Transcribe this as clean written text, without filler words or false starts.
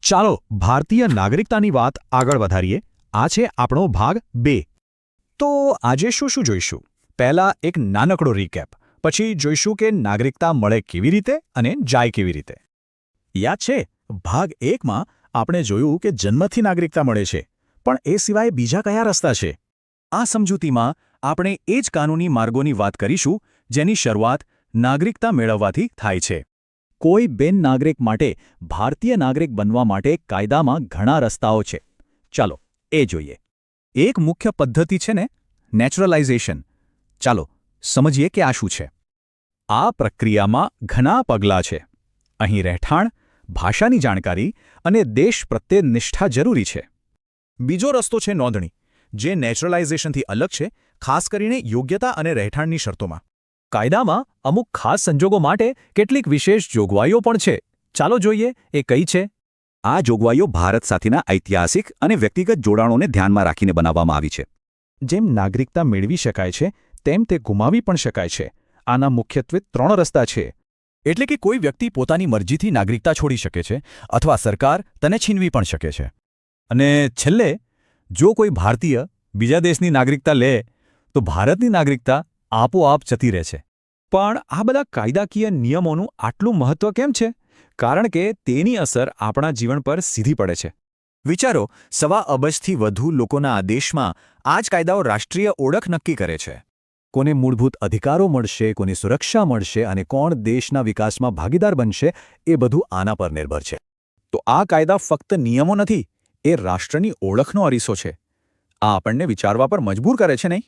ચાલો ભારતીય નાગરિકતાની વાત આગળ વધારીએ. આ છે આપણો ભાગ 2. તો આજે શું જોઈશું? પહેલા એક નાનકડો રીકેપ, પછી જોઈશું કે નાગરિકતા મળે કેવી રીતે અને જાય કેવી રીતે. યાદ છે, ભાગ 1માં આપણે જોયું કે જન્મથી નાગરિકતા મળે છે, પણ એ સિવાય બીજા કયા રસ્તા છે? આ સમજૂતીમાં આપણે એ જ કાનૂની માર્ગોની વાત કરીશું જેની શરૂઆત નાગરિકતા મેળવવાથી થાય છે. કોઈ બિન નાગરિક માટે ભારતીય નાગરિક બનવા માટે કાયદામાં ઘણા રસ્તાઓ છે. ચાલો એ જોઈએ. એક મુખ્ય પદ્ધતિ છે ને, નેચરલાઇઝેશન. ચાલો સમજીએ કે આ શું છે. આ પ્રક્રિયામાં ઘણા પગલાં છે. અહીં રહેઠાણ, ભાષાની જાણકારી અને દેશ પ્રત્યે નિષ્ઠા જરૂરી છે. બીજો રસ્તો છે નોંધણી, જે નેચરલાઇઝેશનથી અલગ છે, ખાસ કરીને યોગ્યતા અને રહેઠાણની શરતોમાં. કાયદામાં અમુક ખાસ સંજોગો માટે કેટલીક વિશેષ જોગવાઈઓ પણ છે. ચાલો જોઈએ એ કઈ છે. આ જોગવાઈઓ ભારત સાથેના ઐતિહાસિક અને વ્યક્તિગત જોડાણોને ધ્યાનમાં રાખીને બનાવવામાં આવી છે. જેમ નાગરિકતા મેળવી શકાય છે, તેમ તે ગુમાવી પણ શકાય છે. આના મુખ્યત્વે 3 રસ્તા છે. એટલે કે કોઈ વ્યક્તિ પોતાની મરજીથી નાગરિકતા છોડી શકે છે, અથવા સરકાર તેને છીનવી પણ શકે છે. અને છેલ્લે, જો કોઈ ભારતીય બીજા દેશની નાગરિકતા લે તો ભારતની નાગરિકતા આપોઆપ જતી રહે છે. પણ આ બધા કાયદાકીય નિયમોનું આટલું મહત્વ કેમ છે? કારણ કે તેની અસર આપણા જીવન પર સીધી પડે છે. વિચારો, 1.25 અબજથી વધુ લોકોના આ દેશમાં આ જ કાયદાઓ રાષ્ટ્રીય ઓળખ નક્કી કરે છે. કોને મૂળભૂત અધિકારો મળશે, કોને સુરક્ષા મળશે અને કોણ દેશના વિકાસમાં ભાગીદાર બનશે, એ બધું આના પર નિર્ભર છે. તો આ કાયદા ફક્ત નિયમો નથી, એ રાષ્ટ્રની ઓળખનો અરીસો છે. આ આપણને વિચારવા પર મજબૂર કરે છે નહીં?